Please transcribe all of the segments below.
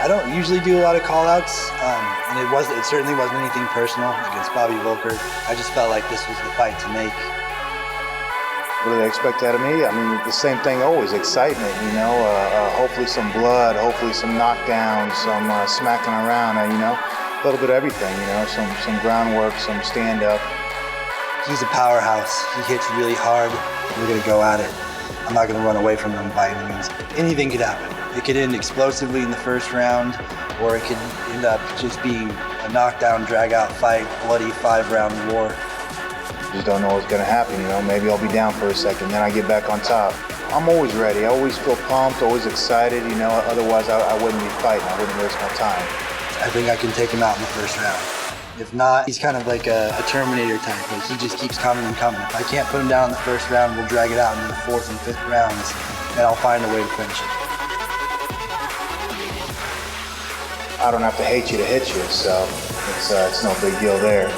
I don't usually do a lot of call-outs, and it certainly wasn't anything personal against Bobby Voelker. I just felt like this was the fight to make. What do they expect out of me? I mean, the same thing always, excitement, you know, hopefully some blood, hopefully some knockdowns, some smacking around, you know, a little bit of everything, you know, some groundwork, some stand-up. He's a powerhouse. He hits really hard. We're going to go at it. I'm not going to run away from him by any means. Anything could happen. It could end explosively in the first round, or it could end up just being a knockdown, drag-out fight, bloody 5-round war. Just don't know what's going to happen, you know. Maybe I'll be down for a second, then I get back on top. I'm always ready. I always feel pumped, always excited, you know. Otherwise, I wouldn't be fighting. I wouldn't waste my time. I think I can take him out in the first round. If not, he's kind of like a Terminator type. Like, he just keeps coming and coming. If I can't put him down in the first round, we'll drag it out into the 4th and 5th rounds, and I'll find a way to finish it. I don't have to hate you to hit you, so it's no big deal there.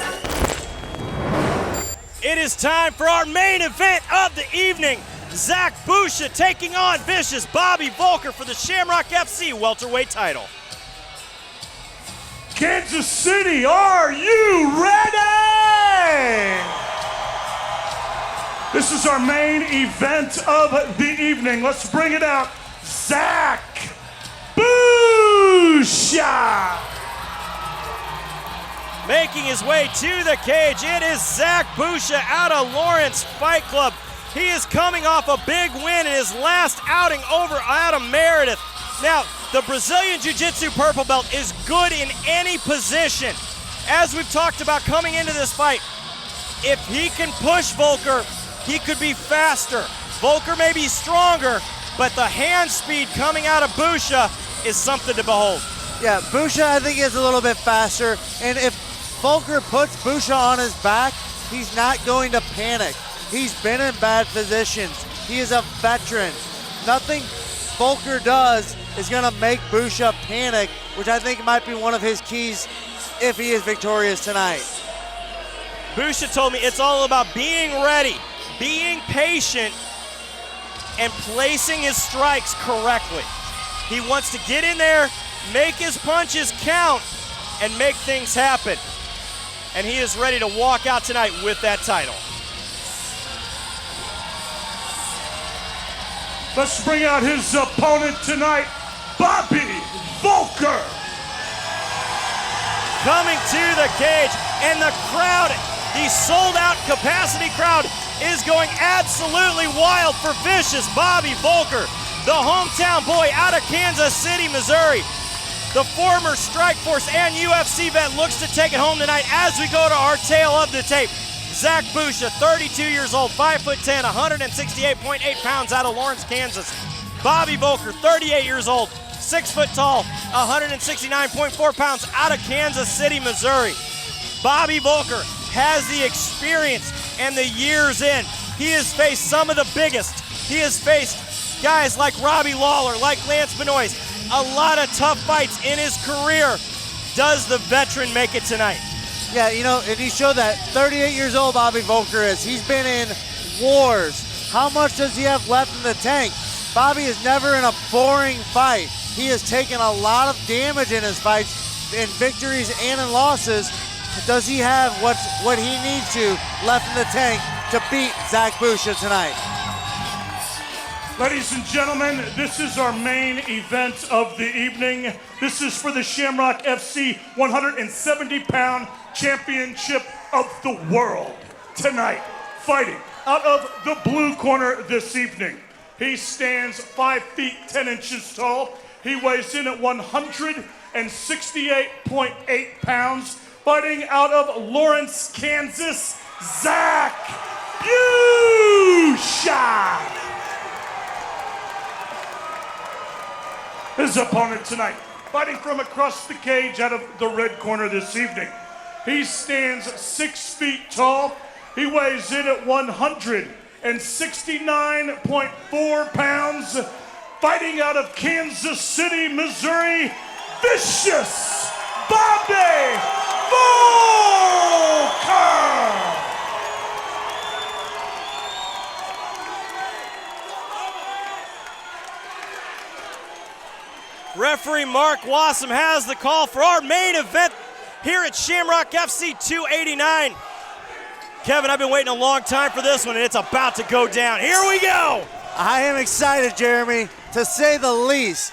It is time for our main event of the evening. Zach Bucia taking on vicious Bobby Voelker for the Shamrock FC welterweight title. Kansas City, are you ready? This is our main event of the evening. Let's bring it out. Zach Bucia. Making his way to the cage, it is Zach Bucia out of Lawrence Fight Club. He is coming off a big win in his last outing over Adam Meredith. Now, the Brazilian Jiu-Jitsu purple belt is good in any position. As we've talked about coming into this fight, if he can push Voelker, he could be faster. Voelker may be stronger, but the hand speed coming out of Bucia is something to behold. Yeah, Bucia I think is a little bit faster, and if Voelker puts Bucia on his back, he's not going to panic. He's been in bad positions. He is a veteran. Nothing Voelker does is going to make Bucia panic, which I think might be one of his keys if he is victorious tonight. Bucia told me it's all about being ready, being patient, and placing his strikes correctly. He wants to get in there, make his punches count, and make things happen. And he is ready to walk out tonight with that title. Let's bring out his opponent tonight, Bobby Voelker. Coming to the cage, and the crowd, the sold-out capacity crowd, is going absolutely wild for vicious Bobby Voelker, the hometown boy out of Kansas City, Missouri. The former Strikeforce and UFC vet looks to take it home tonight as we go to our tail of the tape. Zach Bucia, 32 years old, 5'10", 168.8 pounds out of Lawrence, Kansas. Bobby Voelker, 38 years old, 6 foot tall, 169.4 pounds out of Kansas City, Missouri. Bobby Voelker has the experience and the years in. He has faced some of the biggest. He has faced guys like Robbie Lawler, like Lance Benoist. A lot of tough fights in his career. Does the veteran make it tonight? Yeah, you know, and he showed that 38 years old Bobby Voelker is. He's been in wars. How much does he have left in the tank? Bobby is never in a boring fight. He has taken a lot of damage in his fights, in victories and in losses. Does he have what he needs to left in the tank to beat Zach Bucia tonight? Ladies and gentlemen, this is our main event of the evening. This is for the Shamrock FC 170-pound championship of the world. Tonight, fighting out of the blue corner this evening. He stands 5 feet 10 inches tall. He weighs in at 168.8 pounds. Fighting out of Lawrence, Kansas, Zach Bucia. His opponent tonight, fighting from across the cage out of the red corner this evening. He stands 6 feet tall. He weighs in at 169.4 pounds. Fighting out of Kansas City, Missouri, vicious Bobby Voelker. Referee Mark Wassam has the call for our main event here at Shamrock FC 289. Kevin, I've been waiting a long time for this one, and it's about to go down. Here we go! I am excited, Jeremy, to say the least.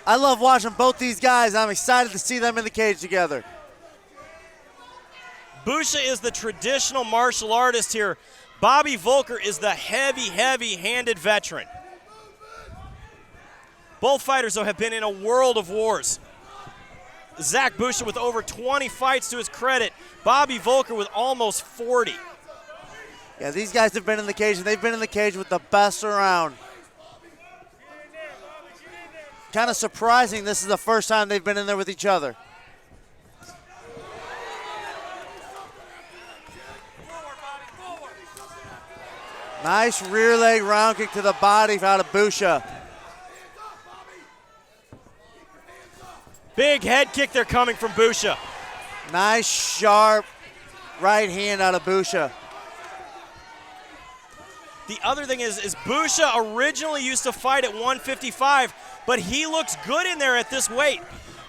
I love watching both these guys. I'm excited to see them in the cage together. Bucia is the traditional martial artist here. Bobby Voelker is the heavy-handed veteran. Both fighters, though, have been in a world of wars. Zach Bucia with over 20 fights to his credit. Bobby Voelker with almost 40. Yeah, these guys have been in the cage, and they've been in the cage with the best around. Kind of surprising this is the first time they've been in there with each other. Nice rear leg round kick to the body out of Bucia. Big head kick there coming from Bucia. Nice sharp right hand out of Bucia. The other thing is Bucia originally used to fight at 155, but he looks good in there at this weight.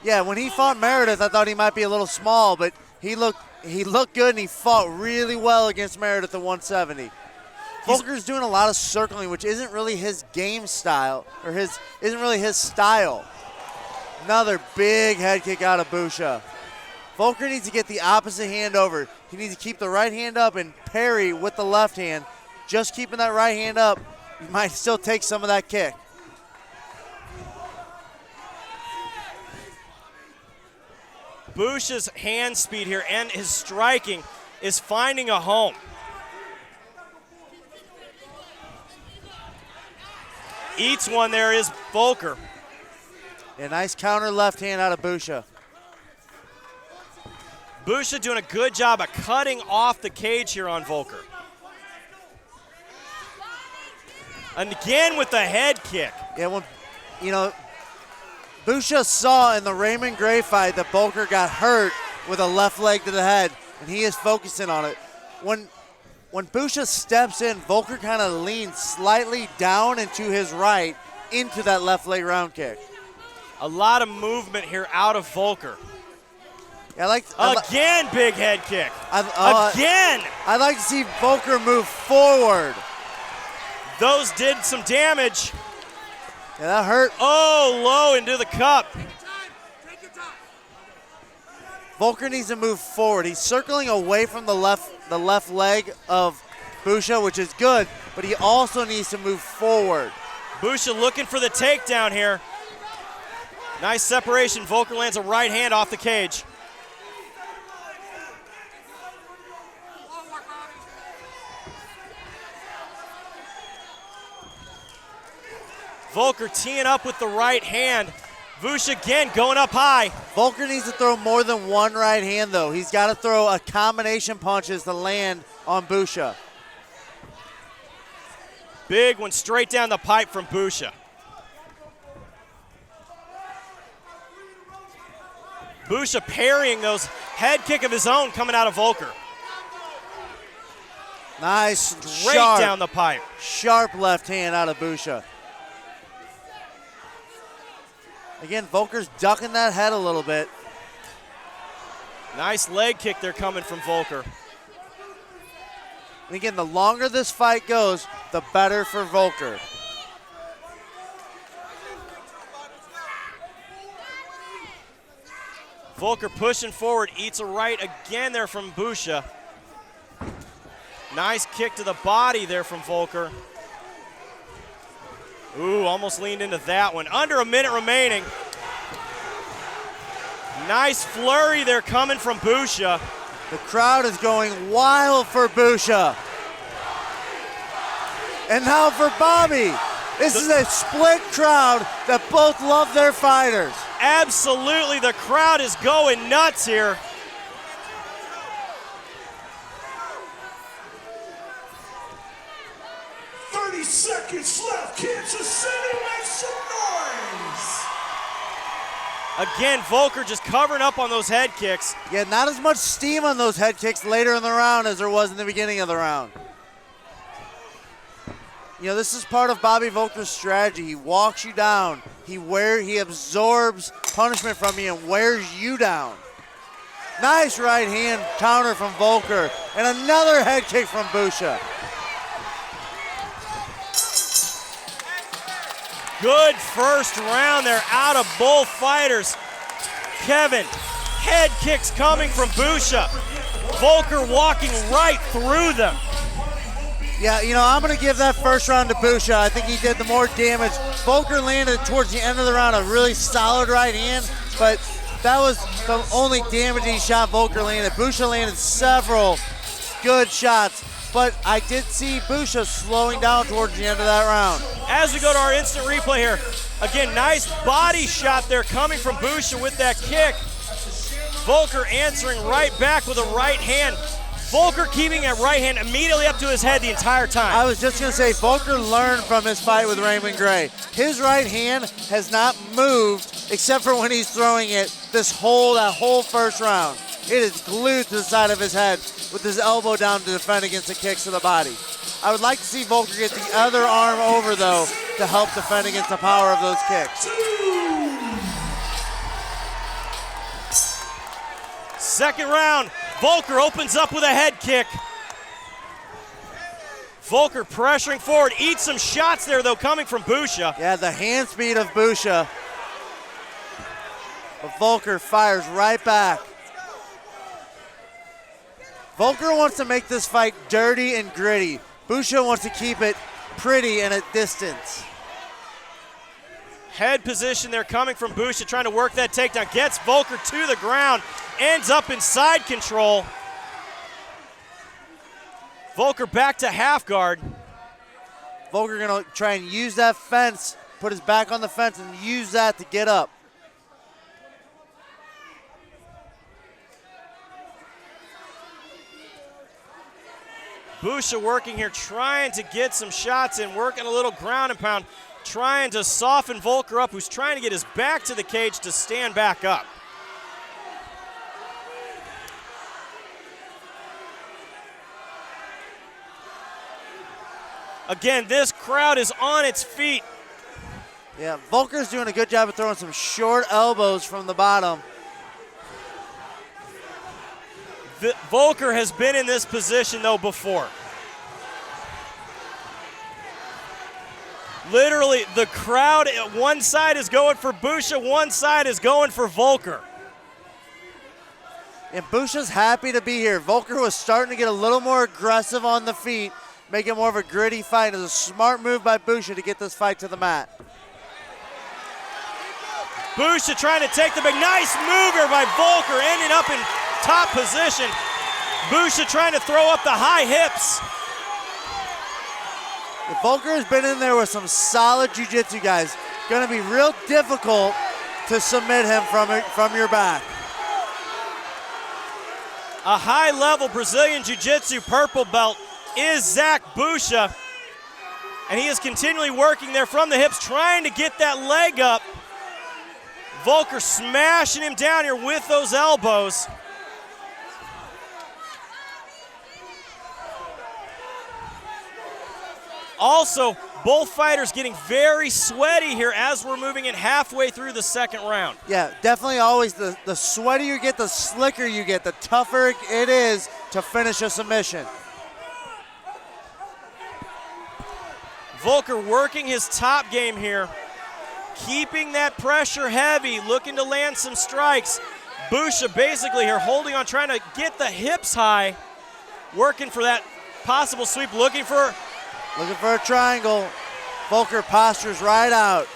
Yeah, when he fought Meredith, I thought he might be a little small, but he looked good, and he fought really well against Meredith at 170. Voelker's doing a lot of circling, which isn't really his game style, or isn't really his style. Another big head kick out of Bucia. Voelker needs to get the opposite hand over. He needs to keep the right hand up and parry with the left hand. Just keeping that right hand up, you might still take some of that kick. Bucia's hand speed here and his striking is finding a home. Eats one there is Voelker. A nice counter left hand out of Bucia. Bucia doing a good job of cutting off the cage here on Voelker. And again with the head kick. Yeah, Bucia saw in the Raymond Gray fight that Voelker got hurt with a left leg to the head, and he is focusing on it. When Bucia steps in, Voelker kind of leans slightly down and to his right into that left leg round kick. A lot of movement here out of Voelker. Yeah, again, big head kick. Again! I'd like to see Voelker move forward. Those did some damage. Yeah, that hurt. Oh, low into the cup. Voelker needs to move forward. He's circling away from the left leg of Bucia, which is good, but he also needs to move forward. Bucia looking for the takedown here. Nice separation. Voelker lands a right hand off the cage. Voelker teeing up with the right hand. Bucia again going up high. Voelker needs to throw more than one right hand, though. He's got to throw a combination punches to land on Bucia. Big one straight down the pipe from Bucia. Bucia parrying those head kick of his own coming out of Voelker. Nice, straight down the pipe. Sharp left hand out of Bucia. Again, Voelker's ducking that head a little bit. Nice leg kick there coming from Voelker. And again, the longer this fight goes, the better for Voelker. Voelker pushing forward, eats a right again there from Bucia. Nice kick to the body there from Voelker. Ooh, almost leaned into that one. Under a minute remaining. Nice flurry there coming from Bucia. The crowd is going wild for Bucia. And now for Bobby. This is a split crowd that both love their fighters. Absolutely, the crowd is going nuts here. Seconds left. Kansas City, make some noise. Again, Voelker just covering up on those head kicks. Yeah, not as much steam on those head kicks later in the round as there was in the beginning of the round. You know, this is part of Bobby Voelker's strategy. He walks you down, He absorbs punishment from you and wears you down. Nice right hand counter from Voelker, and another head kick from Bucia. Good first round there out of both fighters. Kevin, head kicks coming from Bucia. Voelker walking right through them. Yeah, you know, I'm going to give that first round to Bucia. I think he did the more damage. Voelker landed towards the end of the round a really solid right hand, but that was the only damaging shot Voelker landed. Bucia landed several good shots, but I did see Bucia slowing down towards the end of that round. As we go to our instant replay here, again, nice body shot there coming from Bucia with that kick. Voelker answering right back with a right hand. Voelker keeping that right hand immediately up to his head the entire time. I was just going to say, Voelker learned from his fight with Raymond Gray. His right hand has not moved except for when he's throwing it that whole first round. It is glued to the side of his head with his elbow down to defend against the kicks to the body. I would like to see Voelker get the other arm over, though, to help defend against the power of those kicks. Second round, Voelker opens up with a head kick. Voelker pressuring forward, eats some shots there though coming from Bucia. Yeah, the hand speed of Bucia. But Voelker fires right back. Voelker wants to make this fight dirty and gritty. Bucia wants to keep it pretty and at distance. Head position there coming from Bucia, trying to work that takedown. Gets Voelker to the ground, ends up in side control. Voelker back to half guard. Voelker gonna try and use that fence, put his back on the fence and use that to get up. Bucia working here, trying to get some shots in, working a little ground and pound, trying to soften Voelker up, who's trying to get his back to the cage to stand back up. Again, this crowd is on its feet. Yeah, Voelker's doing a good job of throwing some short elbows from the bottom. Voelker has been in this position, though, before. Literally, the crowd, one side is going for Bucia, one side is going for Voelker. And Bucia's happy to be here. Voelker was starting to get a little more aggressive on the feet, make it more of a gritty fight. It was a smart move by Bucia to get this fight to the mat. Bucia trying to take the big, nice mover by Voelker, ending up in top position. Bucia trying to throw up the high hips. Voelker has been in there with some solid jiu-jitsu guys. Going to be real difficult to submit him from your back. A high-level Brazilian jiu-jitsu purple belt is Zach Bucia. And he is continually working there from the hips, trying to get that leg up. Voelker smashing him down here with those elbows. Also, both fighters getting very sweaty here as we're moving in halfway through the second round. Yeah, definitely always the sweatier you get, the slicker you get, the tougher it is to finish a submission. Voelker working his top game here, keeping that pressure heavy, looking to land some strikes. Bucia basically here holding on, trying to get the hips high, working for that possible sweep, looking for a triangle. Voelker postures right out.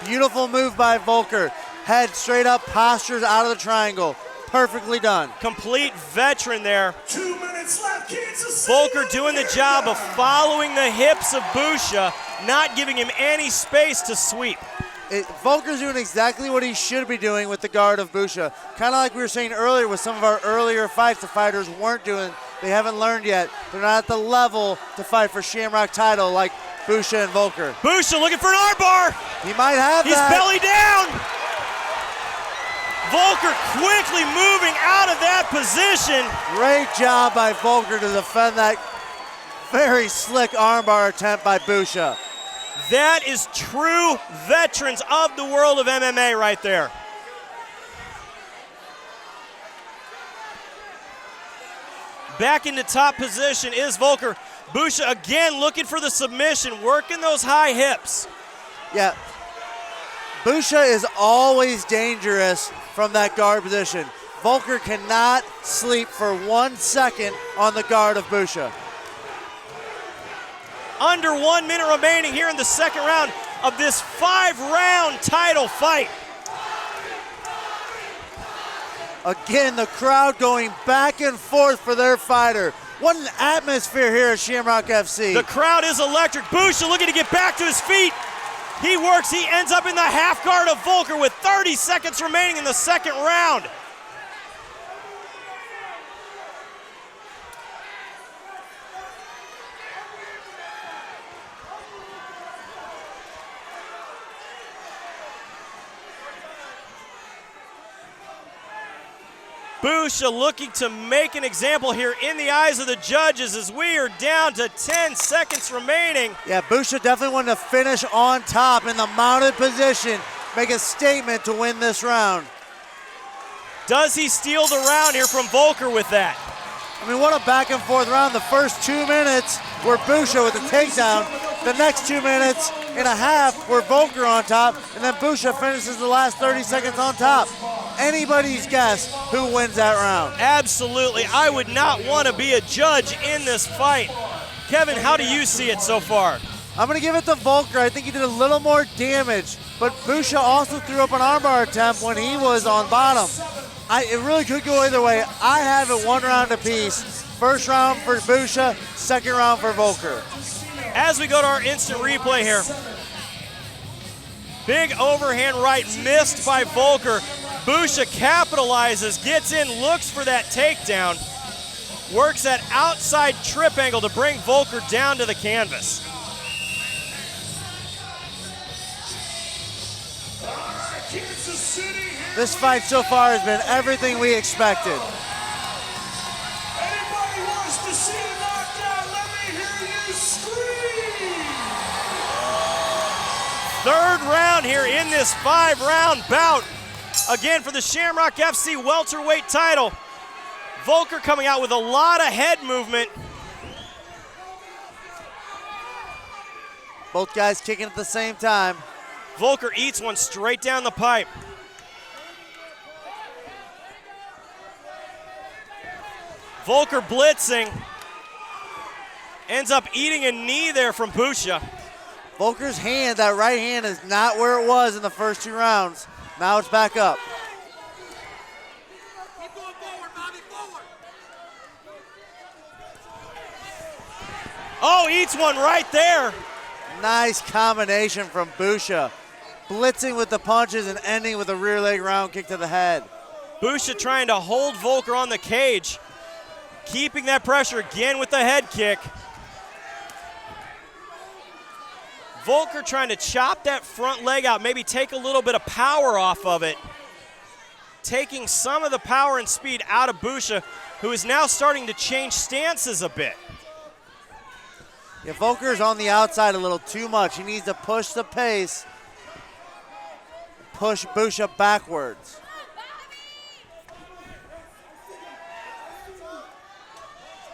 Beautiful move by Voelker. Head straight up, postures out of the triangle. Perfectly done. Complete veteran there. 2 minutes left, Kansas City. Voelker doing the job of following the hips of Bucia, not giving him any space to sweep. Voelker's doing exactly what he should be doing with the guard of Bucia. Kind of like we were saying earlier with some of our earlier fights, the fighters weren't doing. They haven't learned yet. They're not at the level to fight for Shamrock title like Bucia and Voelker. Bucia looking for an armbar. He might have He's that. belly down. Voelker quickly moving out of that position. Great job by Voelker to defend that very slick armbar attempt by Bucia. That is true veterans of the world of MMA right there. Back into top position is Voelker. Bucia again looking for the submission, working those high hips. Yeah. Bucia is always dangerous from that guard position. Voelker cannot sleep for 1 second on the guard of Bucia. Under 1 minute remaining here in the second round of this 5-round title fight. Again, the crowd going back and forth for their fighter. What an atmosphere here at Shamrock FC. The crowd is electric. Bucia looking to get back to his feet. He works, he ends up in the half guard of Voelker with 30 seconds remaining in the second round. Bucia looking to make an example here in the eyes of the judges as we are down to 10 seconds remaining. Yeah, Bucia definitely wanted to finish on top in the mounted position, make a statement to win this round. Does he steal the round here from Voelker with that? I mean, what a back and forth round. The first 2 minutes were Bucia with the takedown. The next 2 minutes and a half were Voelker on top, and then Bucia finishes the last 30 seconds on top. Anybody's guess who wins that round. Absolutely. I would not want to be a judge in this fight. Kevin, how do you see it so far? I'm going to give it to Voelker. I think he did a little more damage, but Bucia also threw up an armbar attempt when he was on bottom. It really could go either way. I have it 1 round apiece. First round for Bucia, second round for Voelker. As we go to our instant replay here, big overhand right missed by Voelker. Bucia capitalizes, gets in, looks for that takedown, works that outside trip angle to bring Voelker down to the canvas. This fight so far has been everything we expected. Anybody wants to see a knockout? Let me hear you scream! Third round here in this 5-round bout. Again, for the Shamrock FC welterweight title. Voelker coming out with a lot of head movement. Both guys kicking at the same time. Voelker eats one straight down the pipe. Voelker blitzing. Ends up eating a knee there from Bucia. Voelker's hand, that right hand, is not where it was in the first 2 rounds. Now it's back up. Keep going forward, Bobby, forward. Oh, eats one right there. Nice combination from Bucia. Blitzing with the punches and ending with a rear leg round kick to the head. Bucia trying to hold Voelker on the cage. Keeping that pressure again with the head kick. Voelker trying to chop that front leg out, maybe take a little bit of power off of it. Taking some of the power and speed out of Bucia, who is now starting to change stances a bit. Yeah, Voelker's on the outside a little too much. He needs to push the pace, push Bucia backwards.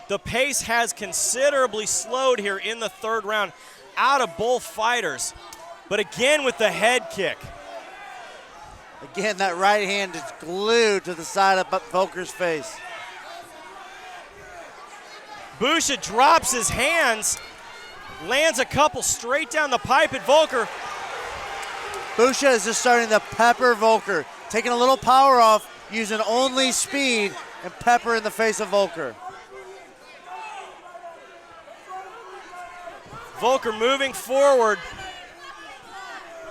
The pace has considerably slowed here in the third round out of both fighters. But again with the head kick. Again, that right hand is glued to the side of Voelker's face. Bucia drops his hands, lands a couple straight down the pipe at Voelker. Bucia is just starting to pepper Voelker, taking a little power off, using only speed, and pepper in the face of Voelker. Voelker moving forward,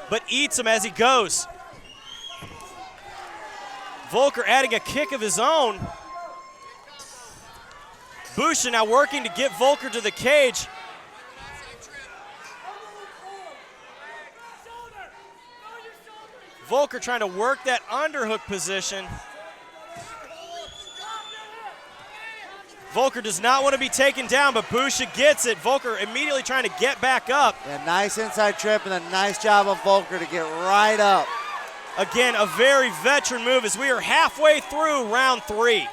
but eats him as he goes. Voelker adding a kick of his own. Bucia now working to get Voelker to the cage. Voelker trying to work that underhook position. Voelker does not want to be taken down, but Bucia gets it. Voelker immediately trying to get back up. Yeah, nice inside trip and a nice job of Voelker to get right up. Again, a very veteran move as we are halfway through round 3.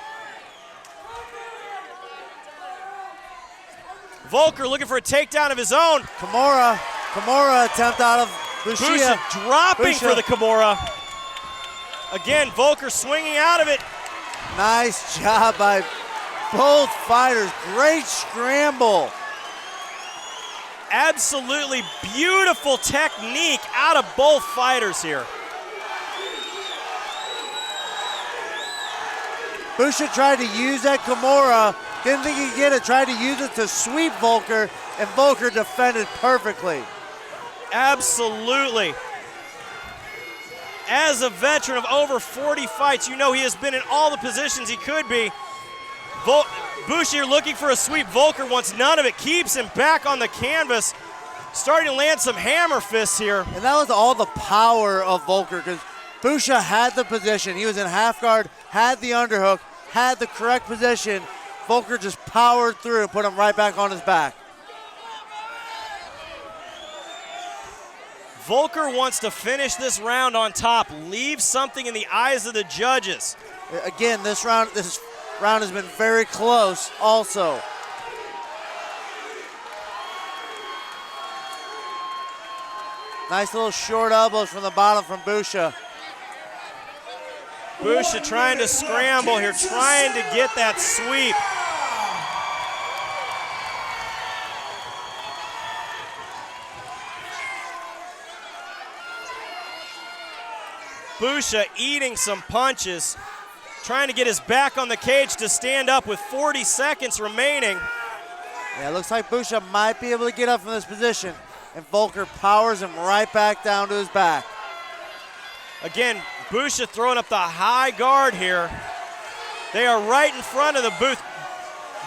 Voelker looking for a takedown of his own. Kimura attempt out of Bucia. Bucia dropping for the Kimura. Again, Voelker swinging out of it. Nice job by both fighters. Great scramble. Absolutely beautiful technique out of both fighters here. Bucia tried to use that Kimura. Didn't think he'd get it. Tried to use it to sweep Voelker, and Voelker defended perfectly. Absolutely. As a veteran of over 40 fights, you know he has been in all the positions he could be. Bucia looking for a sweep. Voelker wants none of it. Keeps him back on the canvas. Starting to land some hammer fists here. And that was all the power of Voelker because Bucia had the position. He was in half guard, had the underhook, had the correct position. Voelker just powered through and put him right back on his back. Voelker wants to finish this round on top, leave something in the eyes of the judges. Again, this round has been very close also. Nice little short elbows from the bottom from Bucia. Bucia trying to scramble here, trying to get that sweep. Bucia eating some punches, trying to get his back on the cage to stand up with 40 seconds remaining. Yeah, it looks like Bucia might be able to get up from this position, and Voelker powers him right back down to his back. Again, Bucia throwing up the high guard here. They are right in front of the booth.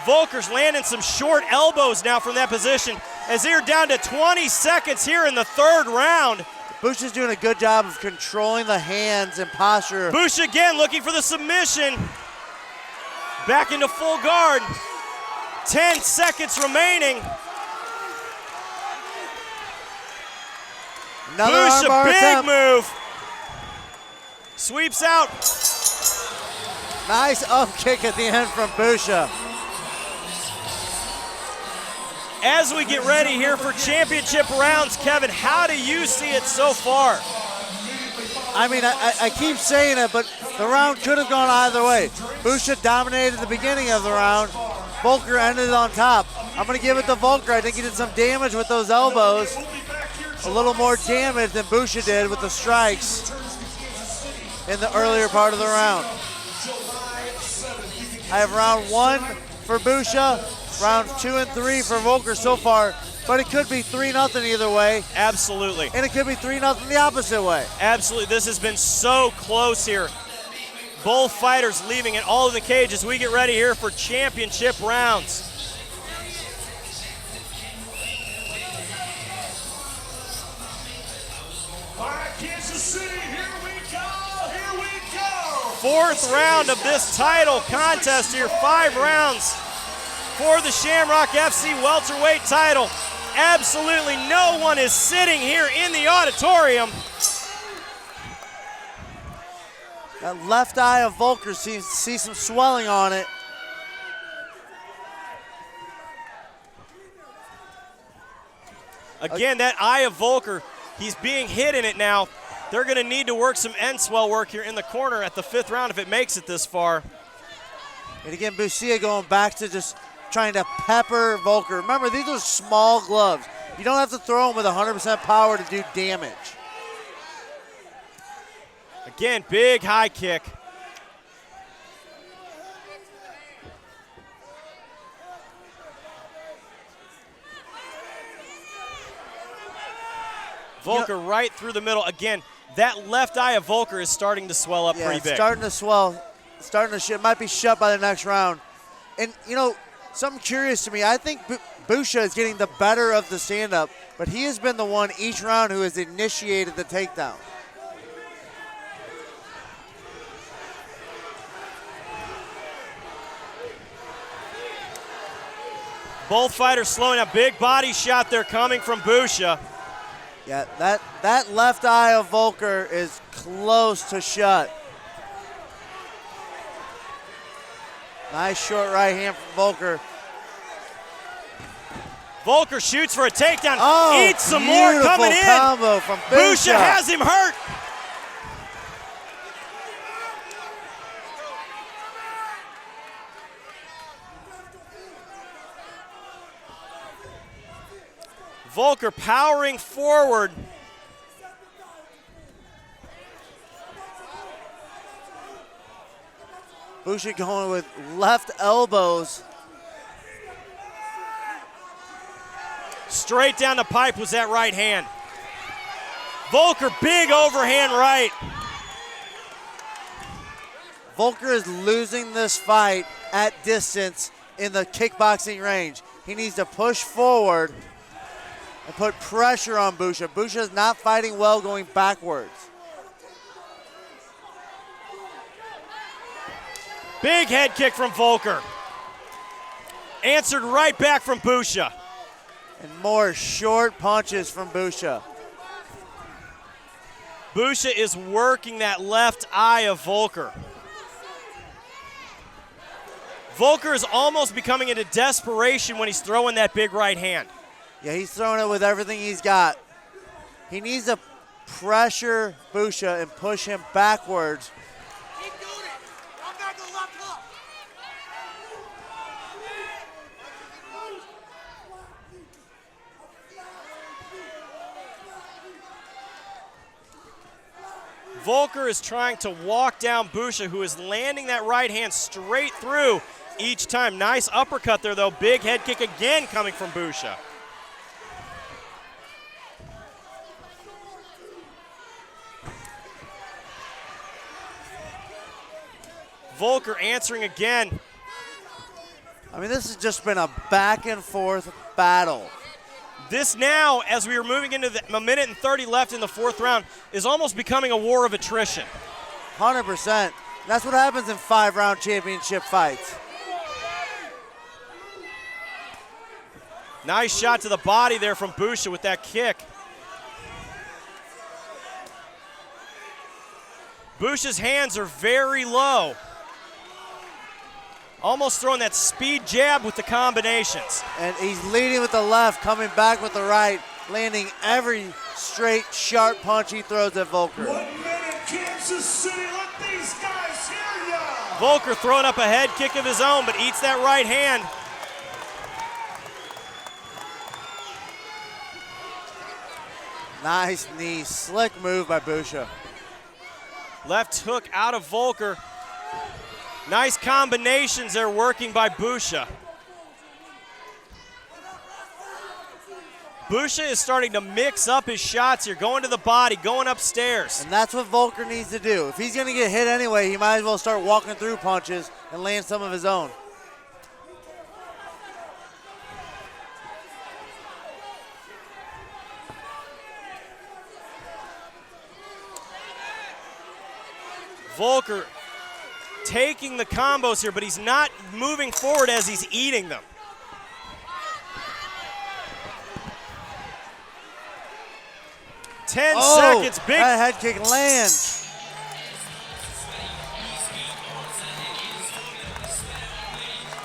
Voelker's landing some short elbows now from that position as they're down to 20 seconds here in the 3rd round. Bucia's doing a good job of controlling the hands and posture. Bucia again looking for the submission. Back into full guard. 10 seconds remaining. Another Bucia, armbar big attempt. move. Sweeps out. Nice up kick at the end from Bucia. As we get ready here for championship rounds, Kevin, how do you see it so far? I mean, I keep saying it, but the round could have gone either way. Bucia dominated the beginning of the round. Voelker ended on top. I'm going to give it to Voelker. I think he did some damage with those elbows. A little more damage than Bucia did with the strikes in the earlier part of the round. I have round 1 for Bucia, rounds 2 and 3 for Voelker so far, but it could be 3-0 either way. Absolutely. And it could be 3-0 the opposite way. Absolutely. This has been so close here. Both fighters leaving it all in the cage as we get ready here for championship rounds. All right, Kansas City, here we go, here we go. 4th round of this title contest here, 5 rounds for the Shamrock FC welterweight title. Absolutely no one is sitting here in the auditorium. That left eye of Voelker seems to see some swelling on it. Again, that eye of Voelker, he's being hit in it now. They're going to need to work some end swell work here in the corner at the 5th round if it makes it this far. And again, Bucia going back to just trying to pepper Voelker. Remember, these are small gloves. You don't have to throw them with 100% power to do damage. Again, big high kick. Voelker right through the middle. Again, that left eye of Voelker is starting to swell up pretty it's big. starting to swell, it might be shut by the next round. And, you know, something curious to me, I think Bucia is getting the better of the stand-up, but he has been the one each round who has initiated the takedown. Both fighters slowing a big body shot there coming from Bucia. Yeah, that left eye of Voelker is close to shut. Nice short right hand from Voelker. Voelker shoots for a takedown. Oh, eats some more coming in. Combo from Bucia has him hurt. Voelker powering forward. Bucia going with left elbows. Straight down the pipe was that right hand. Voelker, big overhand right. Voelker is losing this fight at distance in the kickboxing range. He needs to push forward and put pressure on Bucia. Bucia is not fighting well going backwards. Big head kick from Voelker. Answered right back from Bucia. And more short punches from Bucia. Bucia is working that left eye of Voelker. Voelker is almost becoming into desperation when he's throwing that big right hand. Yeah, he's throwing it with everything he's got. He needs to pressure Bucia and push him backwards. Keep doing it. Come back to left hook. Voelker is trying to walk down Bucia, who is landing that right hand straight through each time. Nice uppercut there, though. Big head kick again coming from Bucia. Voelker answering again. I mean, this has just been a back and forth battle. This now, as we are moving into a minute and 30 left in the fourth round, is almost becoming a war of attrition. 100%. That's what happens in 5-round championship fights. Nice shot to the body there from Bucia with that kick. Bucia's hands are very low. Almost throwing that speed jab with the combinations. And he's leading with the left, coming back with the right, landing every straight, sharp punch he throws at Voelker. 1 minute, Kansas City, let these guys hear ya! Voelker throwing up a head kick of his own, but eats that right hand. Nice knee, slick move by Bucia. Left hook out of Voelker. Nice combinations there working by Bucia. Bucia is starting to mix up his shots here, going to the body, going upstairs. And that's what Voelker needs to do. If he's gonna get hit anyway, he might as well start walking through punches and land some of his own. Voelker taking the combos here, but he's not moving forward as he's eating them. Ten seconds, big. That head kick lands.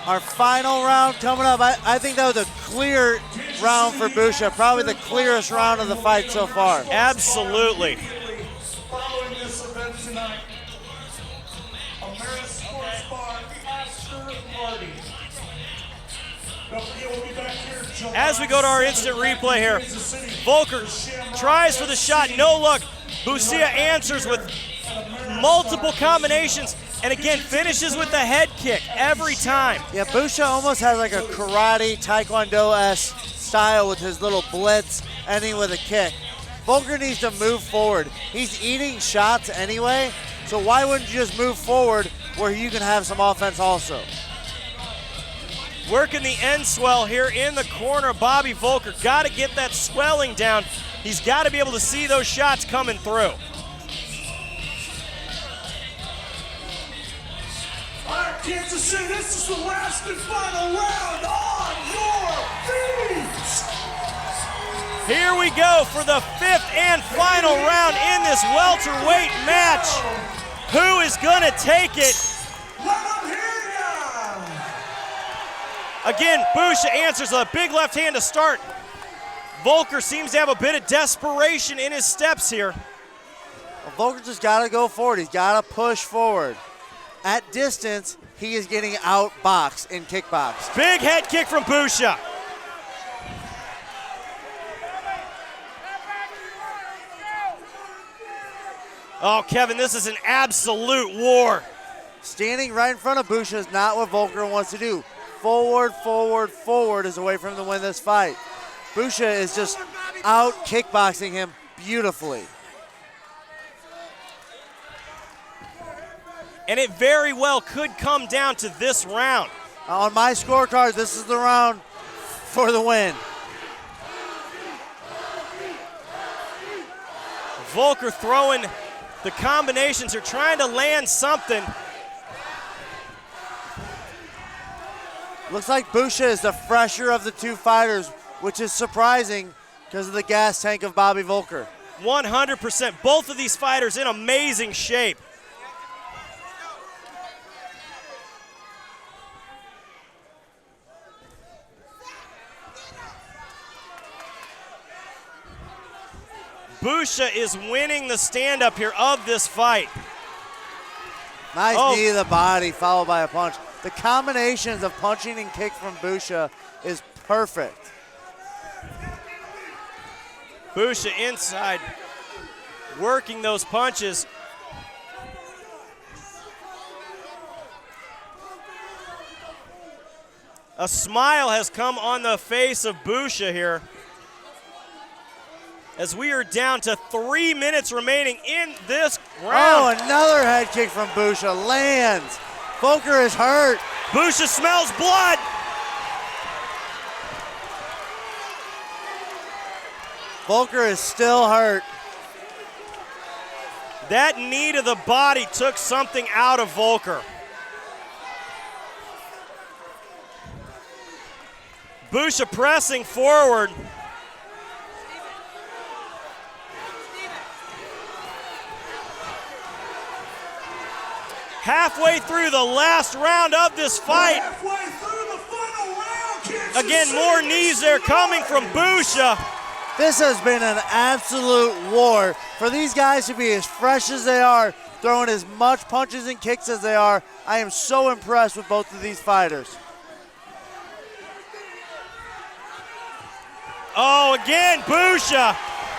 Our final round coming up. I think that was a clear round for Bucia, probably the clearest round of the fight so far. Absolutely. Following this event tonight, America's Sports Bar after party. Don't forget, we'll be back here July As we go to our instant replay here, Voelker tries for the shot, no luck. Bucia answers with multiple combinations, and again finishes with the head kick every time. Yeah, Bucia almost has like a karate, taekwondo-esque style with his little blitz, ending with a kick. Voelker needs to move forward. He's eating shots anyway, so why wouldn't you just move forward where you can have some offense also? Working the end swell here in the corner. Bobby Voelker got to get that swelling down. He's got to be able to see those shots coming through. All right, Kansas City, this is the last and final round on your Here we go for the 5th and final round in this welterweight match. Who is gonna take it? Again, Bucia answers a big left hand to start. Voelker seems to have a bit of desperation in his steps here. Well, Voelker just gotta go forward. He's gotta push forward. At distance, he is getting outboxed in kickbox. Big head kick from Bucia. Oh, Kevin, this is an absolute war. Standing right in front of Bucia is not what Voelker wants to do. Forward, forward, forward is away from him to win this fight. Bucia is just out kickboxing him beautifully. And it very well could come down to this round. On my scorecard, this is the round for the win. Voelker throwing the combinations, are trying to land something. Looks like Bucia is the fresher of the two fighters, which is surprising because of the gas tank of Bobby Voelker. 100%. Both of these fighters in amazing shape. Bucia is winning the stand-up here of this fight. Nice knee to the body followed by a punch. The combinations of punching and kick from Bucia is perfect. Bucia inside, working those punches. A smile has come on the face of Bucia here, as we are down to 3 minutes remaining in this round. Oh, another head kick from Bucia lands. Voelker is hurt. Bucia smells blood. Voelker is still hurt. That knee to the body took something out of Voelker. Bucia pressing forward. Halfway through the last round of this fight. Again, more knees there coming from Bucia. This has been an absolute war. For these guys to be as fresh as they are, throwing as much punches and kicks as they are, I am so impressed with both of these fighters. Oh, again, Bucia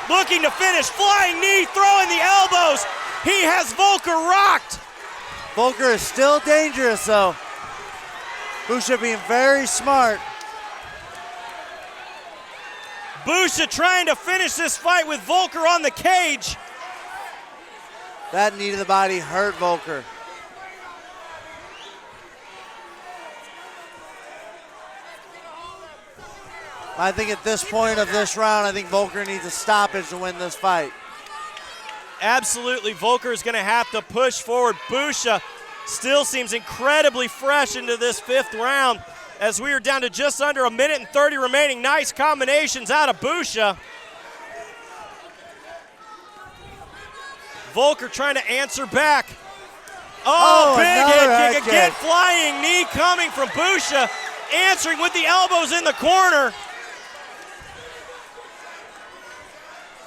looking to finish. Flying knee, throwing the elbows. He has Voelker rocked. Voelker is still dangerous, though. Bucia being very smart. Bucia trying to finish this fight with Voelker on the cage. That knee to the body hurt Voelker. I think at this point of this round, I think Voelker needs a stoppage to win this fight. Absolutely, Voelker is going to have to push forward. Bucia still seems incredibly fresh into this 5th round, as we are down to just under 1 minute and 30 remaining. Nice combinations out of Bucia. Voelker trying to answer back. Oh, big head kick. Again, flying knee coming from Bucia, answering with the elbows in the corner.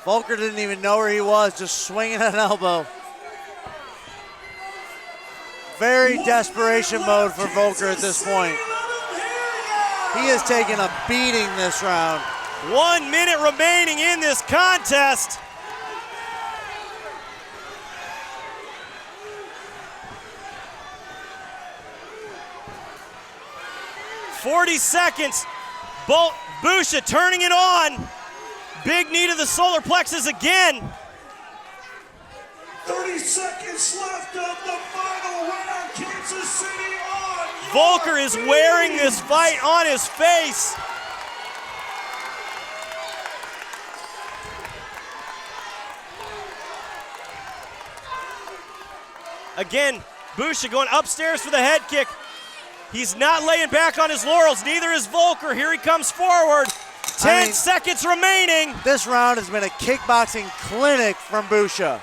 Voelker didn't even know where he was, just swinging an elbow. Very desperation mode for Voelker at this point. He is taking a beating this round. 1 minute remaining in this contest. .40 seconds. Bucia turning it on. Big knee to the solar plexus again. 30 seconds left of the final round. Kansas City on. Voelker is wearing this fight on his face. Again, Bucia going upstairs for the head kick. He's not laying back on his laurels. Neither is Voelker. Here he comes forward. 10 seconds remaining. This round has been a kickboxing clinic from Bucia.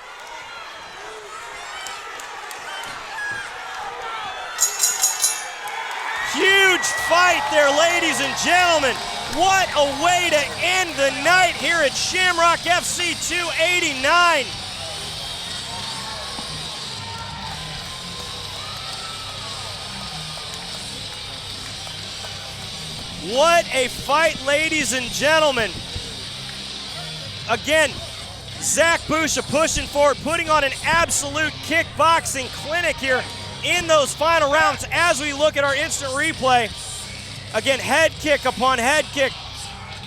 Huge fight there, ladies and gentlemen. What a way to end the night here at Shamrock FC 289. What a fight, ladies and gentlemen. Again, Zach Bucia pushing forward, putting on an absolute kickboxing clinic here in those final rounds as we look at our instant replay. Again, head kick upon head kick,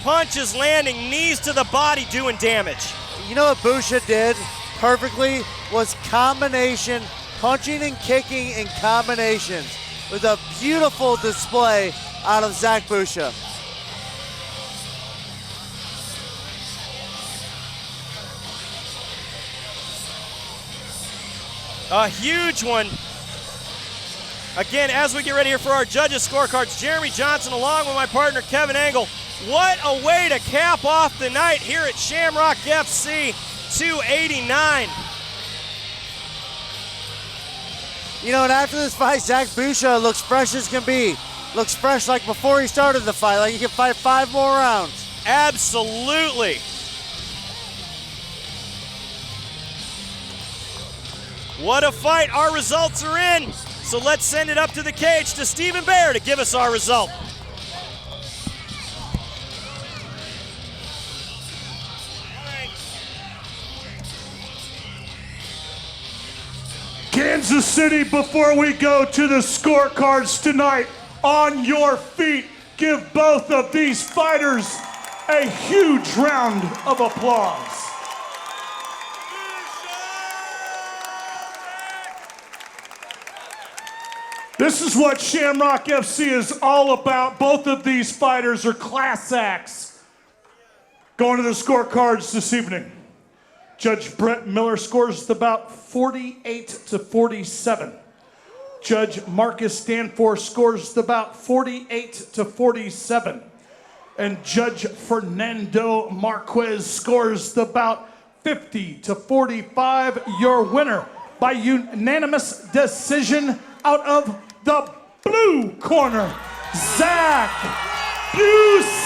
punches landing, knees to the body doing damage. You know what Bucia did perfectly was combination, punching and kicking in combinations. It was a beautiful display out of Zach Bucia. A huge one. Again, as we get ready here for our judges' scorecards, Jeremy Johnson along with my partner Kevin Engel. What a way to cap off the night here at Shamrock FC 289. You know, and after this fight, Zach Bucia looks fresh as can be. Looks fresh like before he started the fight, like he can fight 5 more rounds. Absolutely. What a fight. Our results are in. So let's send it up to the cage to Stephen Baer to give us our result. Kansas City, before we go to the scorecards tonight, on your feet, give both of these fighters a huge round of applause. This is what Shamrock FC is all about. Both of these fighters are class acts. Going to the scorecards this evening. Judge Brett Miller scores the bout 48-47. Judge Marcus Danforth scores the bout 48-47. And Judge Fernando Marquez scores the bout 50-45. Your winner by unanimous decision out of the blue corner, Zach Bucia.